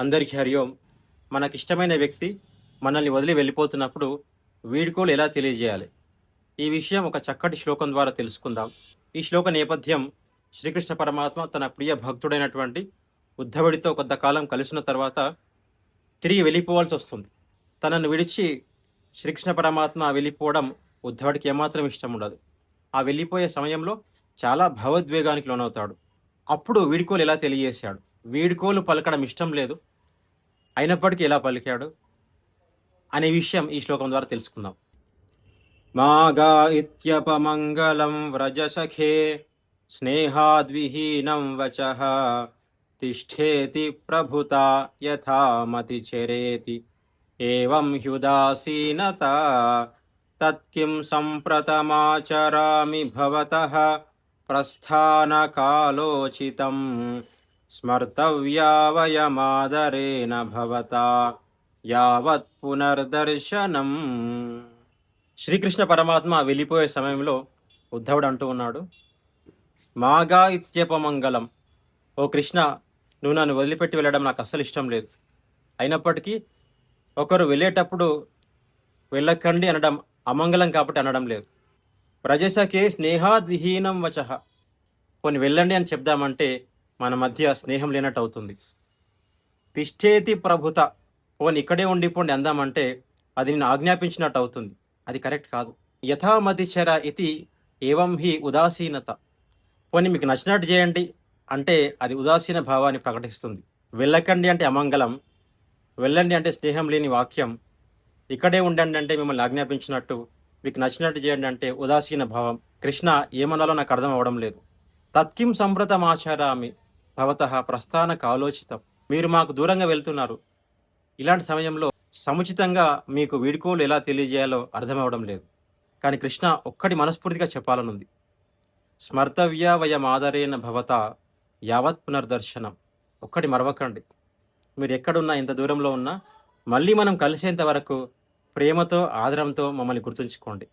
అందరికీ హరి ఓం. మనకిష్టమైన వ్యక్తి మనల్ని వదిలి వెళ్ళిపోతున్నప్పుడు వీడ్కోలు ఎలా తెలియజేయాలి? ఈ విషయం ఒక చక్కటి శ్లోకం ద్వారా తెలుసుకుందాం. ఈ శ్లోక నేపథ్యం శ్రీకృష్ణ పరమాత్మ తన ప్రియ భక్తుడైనటువంటి ఉద్ధవుడితో కొంతకాలం కలిసిన తర్వాత తిరిగి వెళ్ళిపోవాల్సి వస్తుంది. తనను విడిచి శ్రీకృష్ణ పరమాత్మ వెళ్ళిపోవడం ఉద్ధవుడికి ఏమాత్రం ఇష్టం ఉండదు. ఆ వెళ్ళిపోయే సమయంలో చాలా భావోద్వేగానికి లోనవుతాడు. అప్పుడు వీడ్కోలు ఎలా తెలియజేశాడు? వీడ్కోలు పలకడం ఇష్టం లేదు, అయినప్పటికీ ఎలా పలికాడు అనే విషయం ఈ శ్లోకం ద్వారా తెలుసుకుందాం. మాగా ఇత్యపమంగళం వ్రజసఖే స్నేహాద్విహీనం వచః తిష్ఠేతి ప్రభుత యథామతి చెరేతి ఏవం హ్యుదాసీనత తత్కిం సంప్రతమాచరామి భవతః ప్రస్థానకాలోచితం స్మర్తవ్యా వయమాదరేణ భవతా యావత్ పునర్దర్శనం. శ్రీకృష్ణ పరమాత్మ వెళ్ళిపోయే సమయంలో ఉద్ధవుడు అంటూ ఉన్నాడు, మాగా ఇత్యపమంగళం, ఓ కృష్ణ, నువ్వు నన్ను వదిలిపెట్టి వెళ్ళడం నాకు అస్సలు ఇష్టం లేదు. అయినప్పటికీ ఒకరు వెళ్ళేటప్పుడు వెళ్ళకండి అనడం అమంగళం కాబట్టి అనడం లేదు. ప్రజసకే స్నేహాద్విహీనం వచః, కొన్ని వెళ్ళండి అని చెప్దామంటే మన మధ్య స్నేహం లేనట్టు అవుతుంది. తిష్ఠేతి ప్రభుత, పోని ఇక్కడే ఉండిపోండి అందామంటే అది నేను ఆజ్ఞాపించినట్టు అవుతుంది. అది కరెక్ట్ కాదు. యథామతిచర ఇది ఏవం హి ఉదాసీనత, పోని మీకు నచ్చినట్టు చేయండి అంటే అది ఉదాసీన భావాన్ని ప్రకటిస్తుంది. వెళ్ళకండి అంటే అమంగళం, వెళ్ళండి అంటే స్నేహం లేని వాక్యం, ఇక్కడే ఉండండి అంటే మిమ్మల్ని ఆజ్ఞాపించినట్టు, మీకు నచ్చినట్టు చేయండి అంటే ఉదాసీన భావం. కృష్ణ ఏమనాలో నాకు అర్థం అవ్వడం లేదు. తత్కిం సంప్రతమాచారామి భవతః ప్రస్థాన కాలోచితం, మీరు మాకు దూరంగా వెళ్తున్నారు. ఇలాంటి సమయంలో సముచితంగా మీకు వీడ్కోలు ఎలా తెలియజేయాలో అర్థమవడం లేదు. కానీ కృష్ణ ఒక్కటి మనస్ఫూర్తిగా చెప్పాలనుంది, స్మర్తవ్య వయం ఆదరేణ భవత యావత్ పునర్దర్శనం. ఒక్కటి మరవకండి, మీరు ఎక్కడున్నా ఎంత దూరంలో ఉన్నా మళ్ళీ మనం కలిసేంత వరకు ప్రేమతో ఆదరంతో మమ్మల్ని గుర్తుంచుకోండి.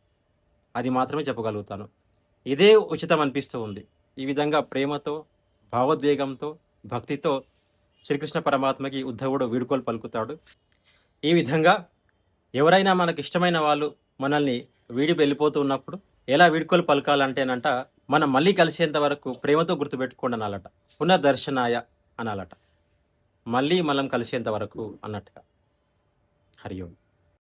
అది మాత్రమే చెప్పగలుగుతాను. ఇదే ఉచితం అనిపిస్తూ ఉంది. ఈ విధంగా ప్రేమతో, భావోద్వేగంతో, భక్తితో శ్రీకృష్ణ పరమాత్మకి ఉద్ధవుడు వీడ్కోలు పలుకుతాడు. ఈ విధంగా ఎవరైనా మనకు ఇష్టమైన వాళ్ళు మనల్ని వీడి వెళ్ళిపోతూ ఉన్నప్పుడు ఎలా వీడ్కోలు పలకాలంటేనంట, మనం మళ్ళీ కలిసేంత వరకు ప్రేమతో గుర్తుపెట్టుకోండి అనాలట. పునర్దర్శనాయ అనాలట, మళ్ళీ మనం కలిసేంత వరకు అన్నట్టుగా. హరి ఓం.